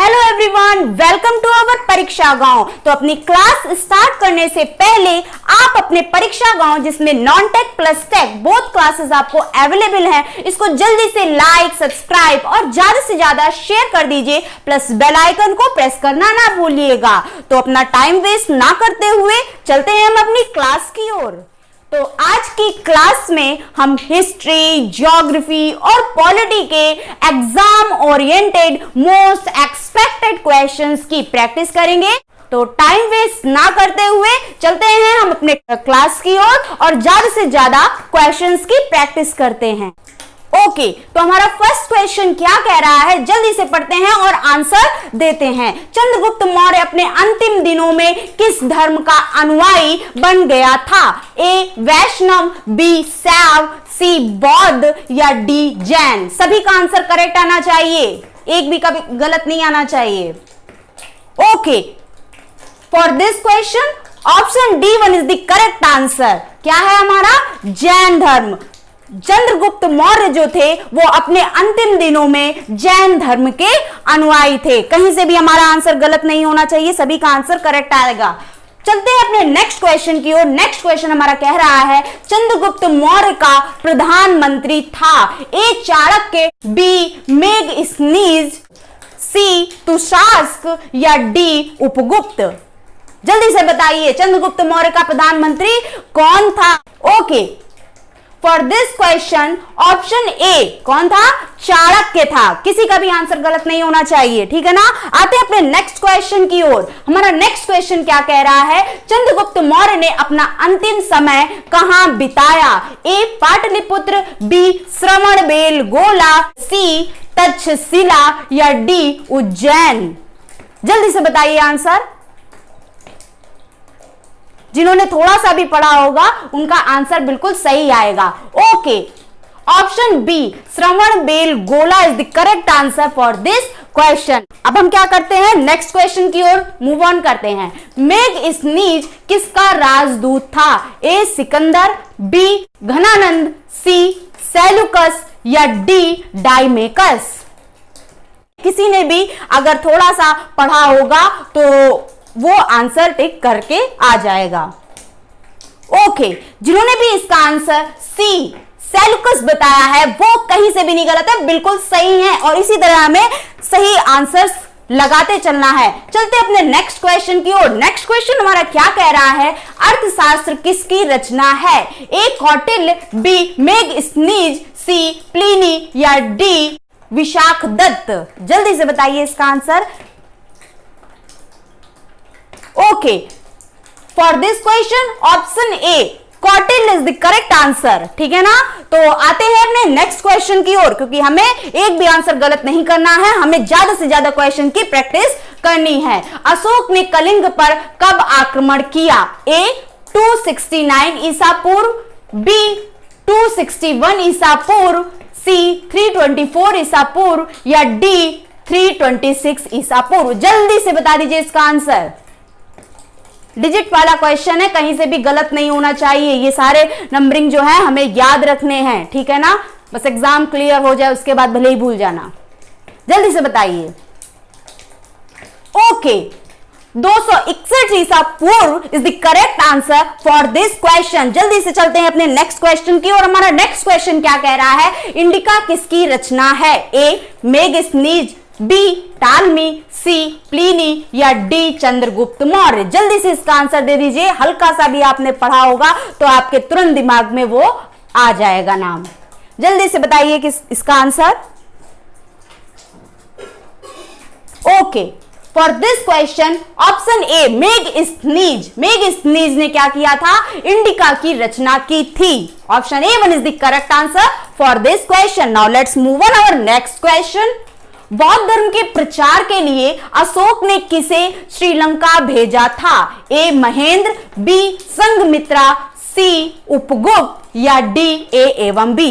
Hello everyone, welcome to our Pariksha Gaon. तो अपनी class start करने से पहले आप अपने परीक्षा गांव, जिसमें non tech plus tech both classes आपको अवेलेबल हैं, इसको जल्दी से लाइक, सब्सक्राइब और ज्यादा से ज्यादा शेयर कर दीजिए, प्लस बेल आइकन को प्रेस करना ना भूलिएगा। तो अपना टाइम वेस्ट ना करते हुए चलते हैं हम अपनी क्लास की ओर। तो आज की क्लास में हम हिस्ट्री, ज्योग्राफी और पॉलिटी के exam oriented most expected questions की प्रैक्टिस करेंगे। तो टाइम वेस्ट ना करते हुए चलते हैं हम अपने क्लास की ओर और ज्यादा से ज्यादा क्वेश्चंस की प्रैक्टिस करते हैं। ओके, तो हमारा फर्स्ट क्वेश्चन क्या कह रहा है, जल्दी से पढ़ते हैं और आंसर देते हैं। चंद्रगुप्त मौर्य अपने अंतिम दिनों में किस धर्म का अनुयायी बन गया था? ए वैष्णव, बी शैव, सी बौद्ध या डी जैन? सभी का आंसर करेक्ट आना चाहिए, एक भी कभी गलत नहीं आना चाहिए। Okay, for this question option D one is the correct answer. क्या है हमारा? जैन धर्म। चंद्रगुप्त मौर्य जो थे वो अपने अंतिम दिनों में जैन धर्म के अनुयायी थे। कहीं से भी हमारा आंसर गलत नहीं होना चाहिए, सभी का आंसर करेक्ट आएगा। चलते हैं अपने नेक्स्ट क्वेश्चन की ओर। नेक्स्ट क्वेश्चन हमारा कह रहा है, चंद्रगुप्त मौर्य का प्रधानमंत्री था ए चाणक्य, बी मेगस्थनीज, सी तुशास्क या डी उपगुप्त? जल्दी से बताइए, चंद्रगुप्त मौर्य का प्रधानमंत्री कौन था? Okay, for this question option ए कौन था? चाणक्य था। किसी का भी आंसर गलत नहीं होना चाहिए, ठीक है ना। आते हैं अपने नेक्स्ट क्वेश्चन की ओर। हमारा नेक्स्ट क्वेश्चन क्या कह रहा है, चंद्रगुप्त मौर्य ने अपना अंतिम समय कहां बिताया? ए पाटलिपुत्र, बी श्रवणबेलगोला, सी तक्षशिला या डी उज्जैन? जल्दी से बताइए आंसर। जिन्होंने थोड़ा सा भी पढ़ा होगा उनका आंसर बिल्कुल सही आएगा। Okay, option B Shravanabelagola is the correct answer for this question. अब हम क्या करते हैं, नेक्स्ट क्वेश्चन की ओर मूव ऑन करते हैं। मेगस्थनीज किसका राजदूत था? ए सिकंदर, बी घनानंद, सी सेल्यूकस या डी डायमेकस? किसी ने भी अगर थोड़ा सा पढ़ा होगा तो वो आंसर टिक करके आ जाएगा। ओके, जिन्होंने भी इसका आंसर सी सेल्यूकस बताया है वो कहीं से भी नहीं गलत है, बिल्कुल सही है। और इसी तरह हमें सही आंसर्स लगाते चलना है। चलते अपने नेक्स्ट क्वेश्चन की ओर। नेक्स्ट क्वेश्चन हमारा क्या कह रहा है, अर्थशास्त्र किसकी रचना है? ए कौटिल्य, बी मेगस्थनीज, सी प्लिनी या डी विशाखदत्त? जल्दी से बताइए इसका answer. Okay, for this question option A Kautilya is the correct answer, ठीक है ना। तो आते हैं अपने नेक्स्ट क्वेश्चन की ओर, क्योंकि हमें एक भी आंसर गलत नहीं करना है, हमें ज्यादा से ज्यादा क्वेश्चन की प्रैक्टिस करनी है। अशोक ने कलिंग पर कब आक्रमण किया? ए 269 ईसा पूर्व, बी 261 ईसा पूर्व, सी 324 ईसा पूर्व या डी 326 ईसा पूर्व? जल्दी से बता दीजिए इसका आंसर। डिजिट वाला क्वेश्चन है, कहीं से भी गलत नहीं होना चाहिए। ये सारे नंबरिंग जो है हमें याद रखने हैं, ठीक है ना। बस एग्जाम क्लियर हो जाए उसके बाद भले ही भूल जाना। जल्दी से बताइए। ओके, 261 ईसा पूर्व is the correct answer for this question. जल्दी से चलते हैं अपने नेक्स्ट क्वेश्चन की ओर। हमारा नेक्स्ट क्वेश्चन क्या कह रहा है, इंडिका किसकी रचना है? ए मेगस्थनीज, बी टालमी, सी प्लिनी या डी चंद्रगुप्त मौर्य? जल्दी से इसका आंसर दे दीजिए। हल्का सा भी आपने पढ़ा होगा तो आपके तुरंत दिमाग में वो आ जाएगा नाम। जल्दी से बताइए किस इसका answer. Okay, for this question option A Megasthenes. Megasthenes ने क्या किया था? इंडिका की रचना की थी। Option A one is the correct answer for this question. Now let's move on our next question. बौद्ध धर्म के प्रचार के लिए अशोक ने किसे श्रीलंका भेजा था? ए महेंद्र, बी संघमित्रा, सी उपगुप्त या डी ए एवं बी?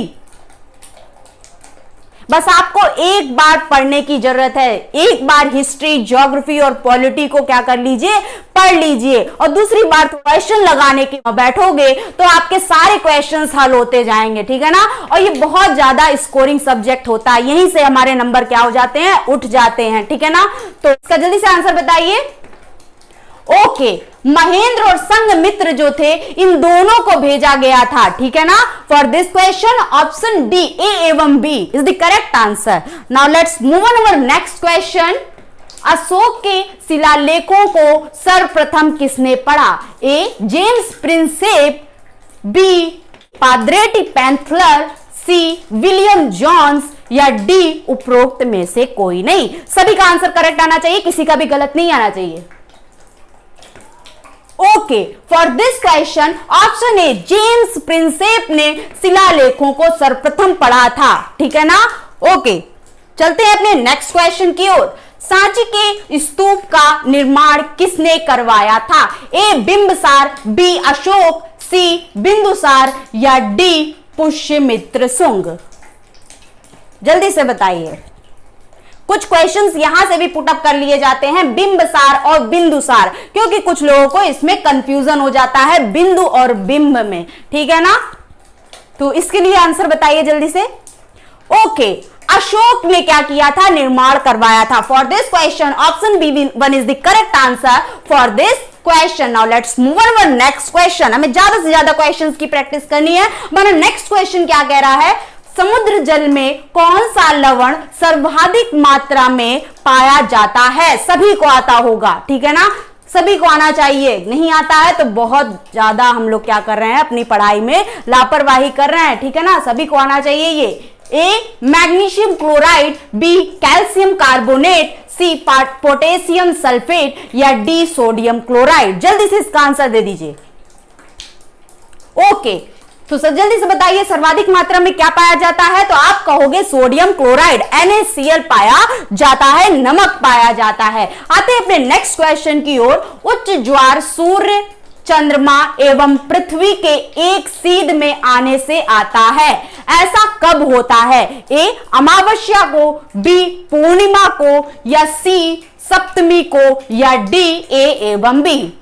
बस आपको एक बार पढ़ने की जरूरत है, एक बार हिस्ट्री, ज्योग्राफी और पॉलिटी को क्या कर लीजिए, पढ़ लीजिए, और दूसरी बार क्वेश्चन लगाने के बैठोगे तो आपके सारे क्वेश्चंस हल होते जाएंगे, ठीक है ना। और ये बहुत ज्यादा स्कोरिंग सब्जेक्ट होता है, यहीं से हमारे नंबर क्या हो जाते हैं, उठ जाते हैं, ठीक है ना। तो इसका जल्दी से आंसर बताइए। ओके, महेंद्र और संघमित्र जो थे, इन दोनों को भेजा गया था, ठीक है ना। For this question option D, A एवं B is the correct answer. Now let's move on our next question. Ashok के शिलालेखों को सर्वप्रथम किसने पढ़ा? ए जेम्स प्रिंसेप, बी पाद्रेटी पैंथलर, सी विलियम जॉन्स, या डी उपरोक्त में से कोई नहीं। सभी का आंसर करेक्ट आना चाहिए, किसी का भी गलत नहीं आना चाहिए। Okay, for this question option A, James Prinsep ने शिलालेखों को सर्वप्रथम पढ़ा था, ठीक है ना। ओके, चलते हैं अपने नेक्स्ट क्वेश्चन की ओर। सांची के स्तूप का निर्माण किसने करवाया था? ए बिंबसार, बी अशोक, सी बिंदुसार, या डी पुष्यमित्र शुंग। जल्दी से बताइए। कुछ क्वेश्चंस यहां से भी पुटअप कर लिए जाते हैं, बिंबसार और बिंदुसार, क्योंकि कुछ लोगों को इसमें कंफ्यूजन हो जाता है बिंदु और बिंब में, ठीक है ना। तो इसके लिए आंसर बताइए जल्दी से। ओके, अशोक ने क्या किया था? निर्माण करवाया था। For this question option B one is the correct answer for this question. Now let's move on to next question. हमें ज्यादा से ज्यादा क्वेश्चंस की प्रैक्टिस करनी है। हमारा नेक्स्ट क्वेश्चन क्या कह रहा है? समुद्र जल में कौन सा लवण सर्वाधिक मात्रा में पाया जाता है? सभी को आता होगा, ठीक है ना, सभी को आना चाहिए। नहीं आता है तो बहुत ज्यादा हम लोग क्या कर रहे हैं, अपनी पढ़ाई में लापरवाही कर रहे हैं, ठीक है ना। सभी को आना चाहिए ये। A magnesium chloride, B calcium carbonate, C potassium sulphate, या डी सोडियम क्लोराइड। जल्दी से इसका आंसर दे दीजिए। ओके, तो सर जल्दी से बताइए सर्वाधिक मात्रा में क्या पाया जाता है? तो आप कहोगे सोडियम क्लोराइड, NaCl पाया जाता है, नमक पाया जाता है। आते हैं अपने नेक्स्ट क्वेश्चन की ओर। उच्च ज्वार सूर्य, चंद्रमा एवं पृथ्वी के एक सीध में आने से आता है, ऐसा कब होता है? ए अमावस्या को, बी पूर्णिमा को, या सी सप्तमी को, या डी ए एवं बी।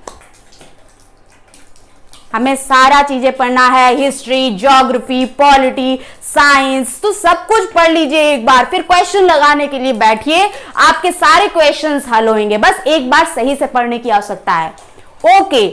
हमें सारा चीजें पढ़ना है, हिस्ट्री, ज्योग्राफी, पॉलिटी, साइंस, तो सब कुछ पढ़ लीजिए एक बार, फिर क्वेश्चन लगाने के लिए बैठिए, आपके सारे क्वेश्चंस हल होंगे। बस एक बार सही से पढ़ने की आवश्यकता है। ओके,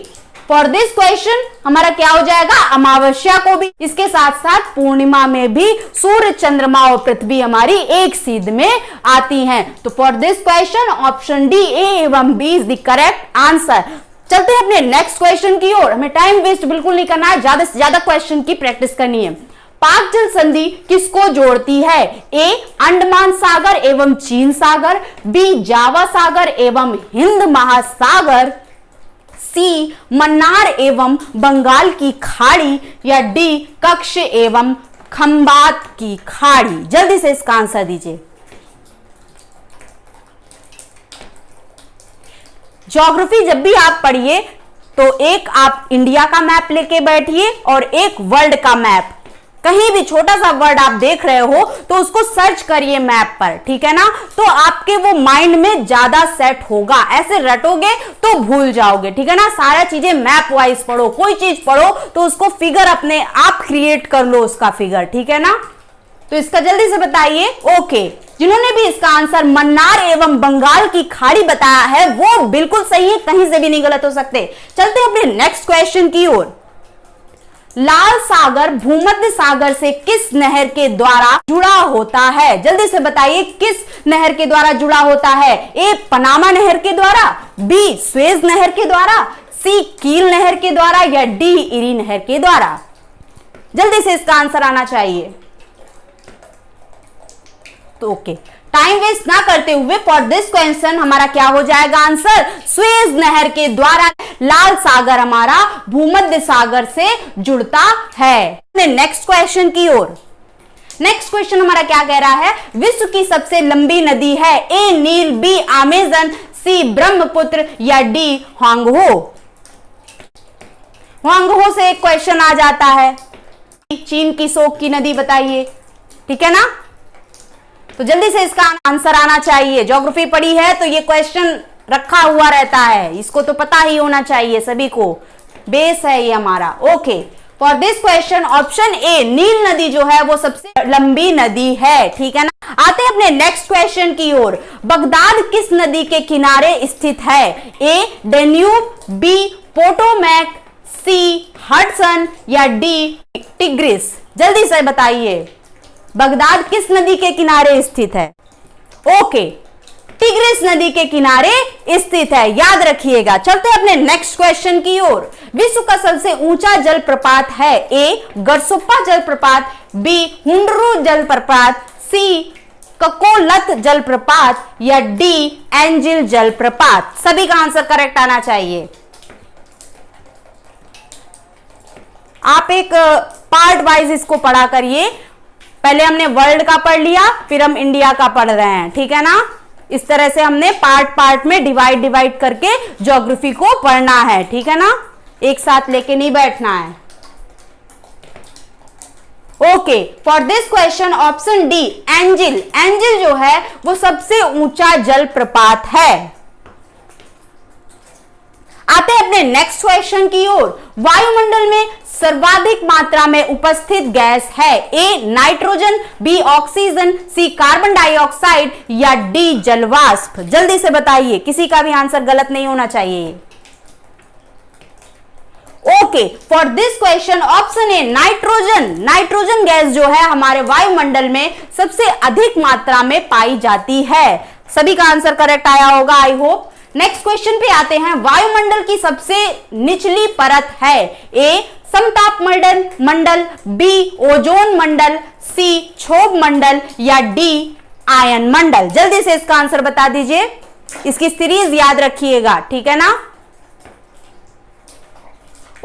फॉर दिस क्वेश्चन हमारा क्या हो जाएगा? अमावस्या को भी, इसके साथ साथ पूर्णिमा में भी सूर्य, चंद्रमा और पृथ्वी हमारी एक सीध में आती हैं। तो for this question option D, A एवं B is the correct answer. चलते हैं अपने नेक्स्ट क्वेश्चन की ओर। हमें टाइम वेस्ट बिल्कुल नहीं करना है, ज्यादा से ज्यादा क्वेश्चन की प्रैक्टिस करनी है। पाक जल संधि किसको जोड़ती है? ए अंडमान सागर एवं चीन सागर, बी जावा सागर एवं हिंद महासागर, सी मन्नार एवं बंगाल की खाड़ी, या डी कक्ष एवं खंबात की खाड़ी। जल्दी से इसका आंसर दीजिए। ज्योग्राफी जब भी आप पढ़िए तो एक आप इंडिया का मैप लेके बैठिए और एक वर्ल्ड का मैप। कहीं भी छोटा सा वर्ड आप देख रहे हो तो उसको सर्च करिए मैप पर, ठीक है ना, तो आपके वो माइंड में ज्यादा सेट होगा। ऐसे रटोगे तो भूल जाओगे, ठीक है ना। सारा चीजें मैप वाइज पढ़ो, कोई चीज पढ़ो तो उसको फिगर अपने आप क्रिएट कर लो, उसका फिगर, ठीक है ना। तो इसका जल्दी से बताइए। ओके, जिन्होंने भी इसका आंसर मन्नार एवं बंगाल की खाड़ी बताया है वो बिल्कुल सही है, कहीं से भी नहीं गलत हो सकते। चलते हैं अपने नेक्स्ट क्वेश्चन की ओर। लाल सागर भूमध्य सागर से किस नहर के द्वारा जुड़ा होता है? जल्दी से बताइए किस नहर के द्वारा जुड़ा होता है? ए पनामा नहर के द्वारा, बी स्वेज नहर के द्वारा, सी कील नहर के द्वारा, या डी इरी नहर के द्वारा। जल्दी से इसका आंसर आना चाहिए। तो ओके, टाइम वेस्ट ना करते हुए फॉर दिस क्वेश्चन हमारा क्या हो जाएगा आंसर? स्वेज नहर के द्वारा लाल सागर हमारा भूमध्य सागर से जुड़ता है। नेक्स्ट क्वेश्चन की ओर। नेक्स्ट क्वेश्चन हमारा क्या कह रहा है? विश्व की सबसे लंबी नदी है? ए नील, बी अमेजन, सी ब्रह्मपुत्र, या डी होंगहो। होंगहो से एक क्वेश्चन आ जाता है, चीन की शोक की नदी बताइए, ठीक है ना। तो जल्दी से इसका आंसर आना चाहिए। ज्योग्राफी पढ़ी है तो ये क्वेश्चन रखा हुआ रहता है, इसको तो पता ही होना चाहिए सभी को, बेस है ये हमारा। Okay, for this question option A नील नदी जो है वो सबसे लंबी नदी है, ठीक है ना। आते हैं अपने नेक्स्ट क्वेश्चन की ओर। बगदाद किस नदी के किनारे स्थित है? ए डेन्यूब, बी पोटोमैक, सी हडसन या डी टिग्रिस? जल्दी से बताइए, बगदाद किस नदी के किनारे स्थित है? ओके, टिग्रिस नदी के किनारे स्थित है, याद रखिएगा। चलते हैं अपने नेक्स्ट क्वेश्चन की ओर। विश्व का सबसे ऊंचा जलप्रपात है? ए गरसुप्पा जलप्रपात, बी हुंडरू जलप्रपात, सी ककोलत जलप्रपात या डी एंजिल जलप्रपात? सभी का आंसर करेक्ट आना चाहिए। आप एक पार्ट वाइज इसको पढ़ा करिए। पहले हमने वर्ल्ड का पढ़ लिया, फिर हम इंडिया का पढ़ रहे हैं, ठीक है ना। इस तरह से हमने पार्ट पार्ट में डिवाइड करके ज्योग्राफी को पढ़ना है, ठीक है ना, एक साथ लेके नहीं बैठना है। Okay, for this question option D angel, angel जो है वो सबसे ऊंचा जलप्रपात है। आते हैं अपने नेक्स्ट क्वेश्चन की ओर। वायुमंडल में सर्वाधिक मात्रा में उपस्थित गैस है? A nitrogen, B oxygen, C carbon dioxide या डी जलवाष्प? जल्दी से बताइए, किसी का भी आंसर गलत नहीं होना चाहिए। Okay, for this question option A nitrogen, nitrogen gas जो है हमारे वायुमंडल में सबसे अधिक मात्रा में पाई जाती है। सभी का आंसर करेक्ट आया होगा, आई होप। नेक्स्ट क्वेश्चन पे आते हैं। वायुमंडल की सबसे निचली परत है? ए समताप मंडल, बी ओजोन मंडल, सी क्षोभ मंडल या डी आयन मंडल? जल्दी से इसका आंसर बता दीजिए, इसकी सीरीज याद रखिएगा, ठीक है ना।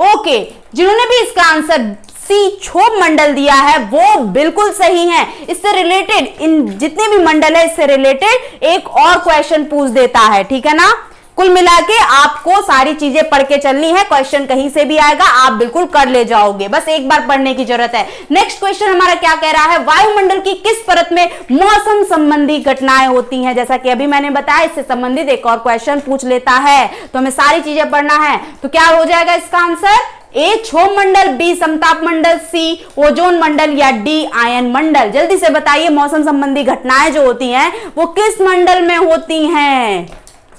ओके, जिन्होंने भी इसका आंसर सी क्षोभ मंडल दिया है वो बिल्कुल सही है। इससे रिलेटेड इन जितने भी मंडल है इससे रिलेटेड एक और क्वेश्चन पूछ देता है, ठीक है ना। कुल मिला के आपको सारी चीजें पढ़ के चलनी है, क्वेश्चन कहीं से भी आएगा आप बिल्कुल कर ले जाओगे, बस एक बार पढ़ने की जरूरत है। नेक्स्ट क्वेश्चन हमारा क्या कह रहा है? वायुमंडल की किस परत में मौसम संबंधी घटनाएं होती हैं? जैसा कि अभी मैंने बताया, इससे संबंधित एक और क्वेश्चन पूछ लेता है, तो हमें सारी चीजें पढ़ना है। तो क्या हो जाएगा इसका आंसर? ए क्षोभ मंडल, बी समताप मंडल, सी ओजोन मंडल या डी आयन मंडल? जल्दी से बताइए, मौसम संबंधी घटनाएं जो होती हैं वो किस मंडल में होती हैं?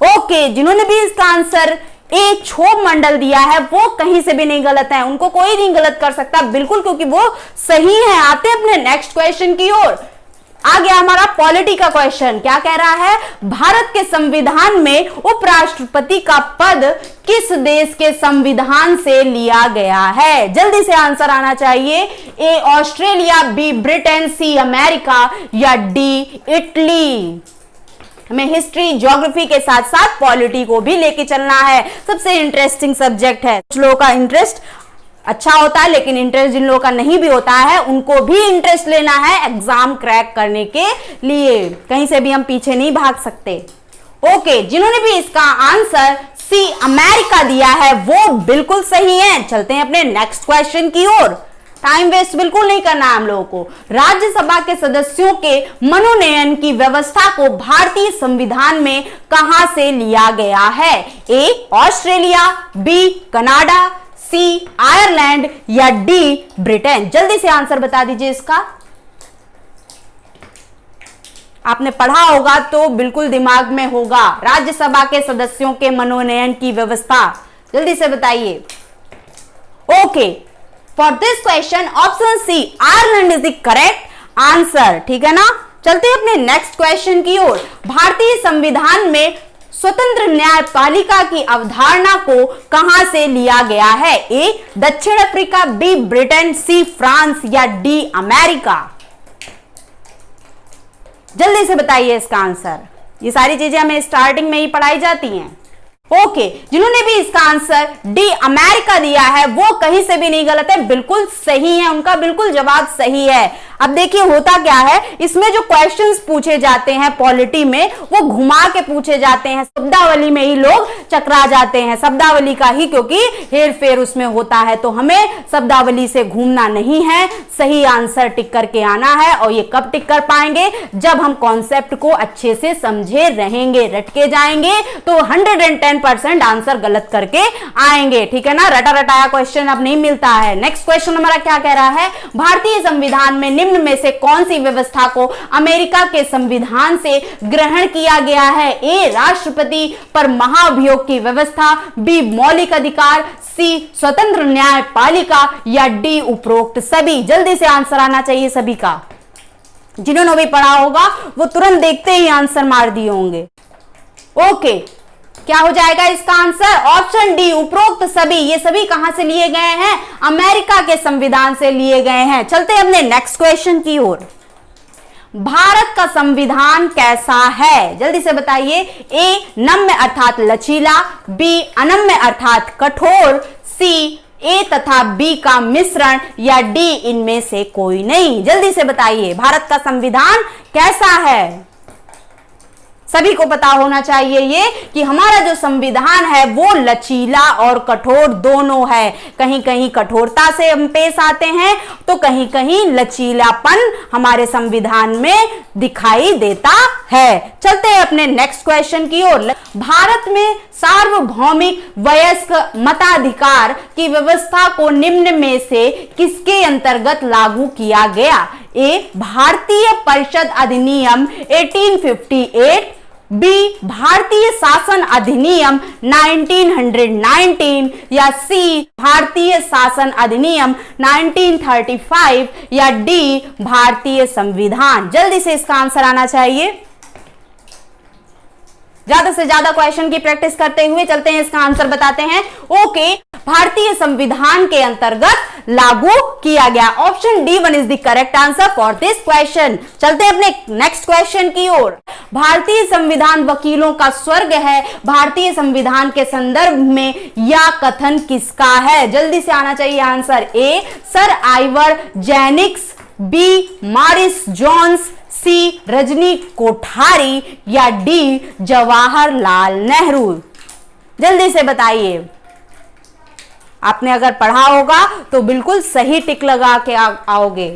ओके, जिन्होंने भी इसका आंसर ए क्षोभ मंडल दिया है वो कहीं से भी नहीं गलत है, उनको कोई नहीं गलत कर सकता बिल्कुल, क्योंकि वो सही है। आते हैं अपने नेक्स्ट क्वेश्चन की ओर। आ गया हमारा पॉलिटी का क्वेश्चन। क्या कह रहा है? भारत के संविधान में उपराष्ट्रपति का पद किस देश के संविधान से लिया गया है? जल्दी से आंसर आना चाहिए। A Australia, B Britain, C America या डी इटली? हमें हिस्ट्री ज्योग्राफी के साथ साथ पॉलिटी को भी लेके चलना है, सबसे इंटरेस्टिंग सब्जेक्ट है। कुछ लोगों का इंटरेस्ट अच्छा होता है, लेकिन इंटरेस्ट जिन लोगों का नहीं भी होता है उनको भी इंटरेस्ट लेना है एग्जाम क्रैक करने के लिए, कहीं से भी हम पीछे नहीं भाग सकते। ओके, जिन्होंने भी इसका आंसर सी अमेरिका दिया है वो बिल्कुल सही है। चलते हैं अपने नेक्स्ट क्वेश्चन की ओर। टाइम वेस्ट बिल्कुल नहीं करना है हम लोगों को। राज्यसभा के सदस्यों के मनोनयन की व्यवस्था को भारतीय संविधान में कहां से लिया गया है? A Australia, B Canada, C Ireland या डी ब्रिटेन? जल्दी से आंसर बता दीजिए इसका। आपने पढ़ा होगा तो बिल्कुल दिमाग में होगा। राज्यसभा के सदस्यों के मनोनयन की व्यवस्था, जल्दी से बताइए। Okay, for this question option C Ireland is the correct answer, ठीक है ना। चलते हैं अपने नेक्स्ट क्वेश्चन की ओर। भारतीय संविधान में स्वतंत्र न्यायपालिका की अवधारणा को कहां से लिया गया है? ए दक्षिण Africa, B Britain, C France या डी अमेरिका? जल्दी से बताइए इसका आंसर। ये सारी चीजें हमें स्टार्टिंग में ही पढ़ाई जाती हैं। ओके, जिन्होंने भी इसका आंसर डी अमेरिका दिया है वो कहीं से भी नहीं गलत है, बिल्कुल सही है, उनका बिल्कुल जवाब सही है। अब देखिए होता क्या है, इसमें जो क्वेश्चंस पूछे जाते हैं पॉलिटी में वो घुमा के पूछे जाते हैं, शब्दावली में ही लोग चकरा जाते हैं, शब्दावली का ही क्योंकि हेर फेर उसमें होता है। तो हमें शब्दावली से घूमना नहीं है, सही आंसर टिक करके आना है। और ये कब टिक कर पाएंगे, जब हम कॉन्सेप्ट को अच्छे से समझे रहेंगे, रटके जाएंगे तो 110% आंसर गलत करके आएंगे, ठीक है ना। रटा रटाया क्वेश्चन अब नहीं मिलता है। नेक्स्ट क्वेश्चन हमारा क्या कह रहा है, भारतीय संविधान में निम्न में से कौन सी व्यवस्था को अमेरिका के संविधान से ग्रहण किया गया है। ए राष्ट्रपति पर महाभियोग की व्यवस्था, बी मौलिक अधिकार, सी स्वतंत्र न्यायपालिका या डी उपरोक्त सभी। जल्दी से आंसर आना चाहिए सभी का, जिन्होंने भी पढ़ा होगा वो तुरंत देखते ही आंसर मार दिए होंगे। ओके, क्या हो जाएगा इसका आंसर, ऑप्शन डी उपरोक्त सभी। ये सभी कहां से लिए गए हैं, अमेरिका के संविधान से लिए गए हैं। चलते हैं अपने नेक्स्ट क्वेश्चन की ओर। भारत का संविधान कैसा है, जल्दी से बताइए। ए नम्य अर्थात लचीला, बी अनम्य अर्थात कठोर, सी ए तथा बी का मिश्रण या डी इनमें से कोई नहीं। जल्दी से बताइए भारत का संविधान कैसा है। सभी को पता होना चाहिए ये कि हमारा जो संविधान है वो लचीला और कठोर दोनों है। कहीं कहीं कठोरता से हम पेश आते हैं तो कहीं कहीं लचीलापन हमारे संविधान में दिखाई देता है। चलते हैं अपने नेक्स्ट क्वेश्चन की ओर। भारत में सार्वभौमिक वयस्क मताधिकार की व्यवस्था को निम्न में से किसके अंतर्गत लागू किया गया। ए भारतीय परिषद अधिनियम 1858, बी भारतीय शासन अधिनियम 1919 या सी भारतीय शासन अधिनियम 1935 या डी भारतीय संविधान। जल्दी से इसका आंसर आना चाहिए। ज्यादा से ज्यादा क्वेश्चन की प्रैक्टिस करते हुए चलते हैं, इसका आंसर बताते हैं। ओके, भारतीय संविधान के अंतर्गत लागू किया गया। Option D 1 is the correct answer for this question. चलते हैं अपने नेक्स्ट क्वेश्चन की ओर। भारतीय संविधान वकीलों का स्वर्ग है, भारतीय संविधान के संदर्भ में यह कथन किसका है। जल्दी से आना चाहिए answer. A sir Ivor Jennings, B Morris Jones, C Rajni Kothari या डी जवाहरलाल नेहरू। जल्दी से बताइए, आपने अगर पढ़ा होगा तो बिल्कुल सही टिक लगा के आओगे।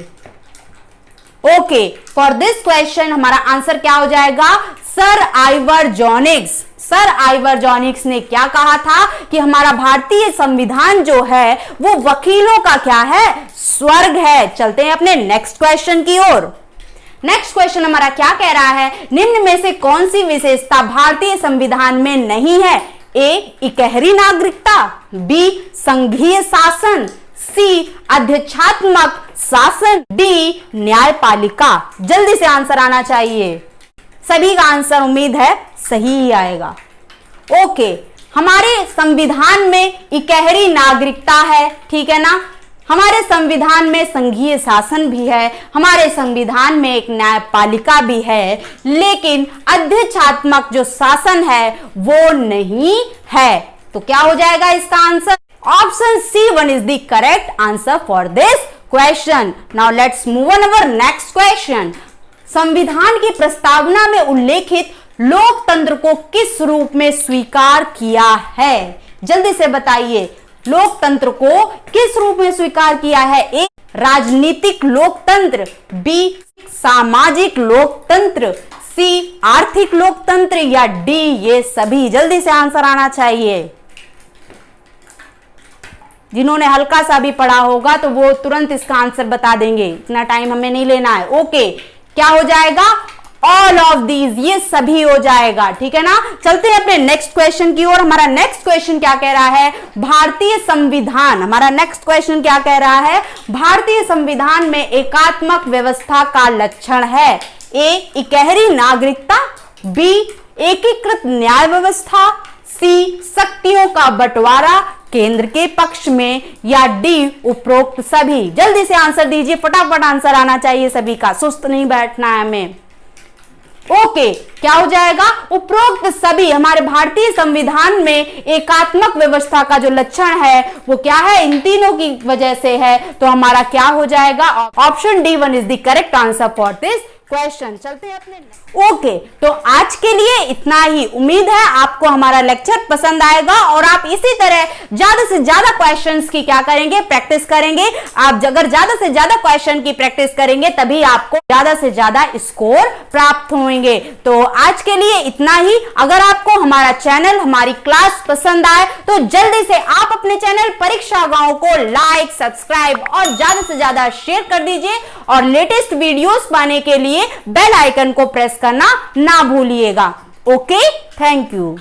ओके, फॉर दिस क्वेश्चन हमारा आंसर क्या हो जाएगा, सर आइवर जोनिक्स। सर आइवर जोनिक्स ने क्या कहा था कि हमारा भारतीय संविधान जो है वो वकीलों का क्या है, स्वर्ग है। चलते हैं अपने नेक्स्ट क्वेश्चन की ओर। नेक्स्ट क्वेश्चन हमारा क्या कह रहा है, निम्न में से कौन सी विशेषता भारतीय संविधान में नहीं है। ए इकहरी नागरिकता, बी संघीय शासन, सी अध्यक्षात्मक शासन, डी न्यायपालिका। जल्दी से आंसर आना चाहिए। सभी का आंसर उम्मीद है सही ही आएगा। ओके, हमारे संविधान में इकहरी नागरिकता है, ठीक है ना। हमारे संविधान में संघीय शासन भी है, हमारे संविधान में एक न्यायपालिका भी है, लेकिन अध्यक्षात्मक जो शासन है वो नहीं है। तो क्या हो जाएगा इसका answer, option C 1 is the correct answer for this question. Now let's move on our next question. संविधान की प्रस्तावना में उल्लेखित लोकतंत्र को किस रूप में स्वीकार किया है। जल्दी से बताइए, लोकतंत्र को किस रूप में स्वीकार किया है। ए राजनीतिक लोकतंत्र, बी सामाजिक लोकतंत्र, सी आर्थिक लोकतंत्र या डी ये सभी। जल्दी से आंसर आना चाहिए। जिन्होंने हल्का सा भी पढ़ा होगा तो वो तुरंत इसका आंसर बता देंगे, इतना टाइम हमें नहीं लेना है। ओके, क्या हो जाएगा, ऑल ऑफ दीज, ये सभी हो जाएगा, ठीक है ना। चलते हैं अपने नेक्स्ट क्वेश्चन की ओर। हमारा नेक्स्ट क्वेश्चन क्या कह रहा है, भारतीय संविधान, हमारा नेक्स्ट क्वेश्चन क्या कह रहा है, भारतीय संविधान में एकात्मक व्यवस्था का लक्षण है। ए इकहरी नागरिकता, बी एकीकृत न्याय व्यवस्था, सी शक्तियों का बंटवारा केंद्र के पक्ष में या डी उपरोक्त सभी। जल्दी से आंसर दीजिए, फटाफट आंसर आना चाहिए सभी का, सुस्त नहीं बैठना है हमें। ओके, क्या हो जाएगा? उपरोक्त सभी हमारे भारतीय संविधान में एकात्मक व्यवस्था का जो लक्षण है वो क्या है? इन तीनों की वजह से है। तो हमारा क्या हो जाएगा? Option D1 is the correct answer for this question. चलते हैं अपने ओके, तो आज के लिए इतना ही। उम्मीद है आपको हमारा लेक्चर पसंद आएगा और आप इसी तरह ज्यादा से ज्यादा क्वेश्चंस की क्या करेंगे? प्रैक्टिस करेंगे। आप अगर ज्यादा से ज्यादा क्वेश्चन की प्रैक्टिस करेंगे तभी आपको ज्यादा से ज्यादा स्कोर प्राप्त होंगे। तो आज के लिए इतना ही। अगर आपको हमारा चैनल, हमारी क्लास पसंद आए तो जल्दी से आप अपने चैनल परीक्षा गांव को लाइक, सब्सक्राइब और ज्यादा से ज्यादा शेयर कर दीजिए और लेटेस्ट वीडियोस पाने के लिए बेल आइकन को प्रेस करना ना भूलिएगा। Okay, thank you.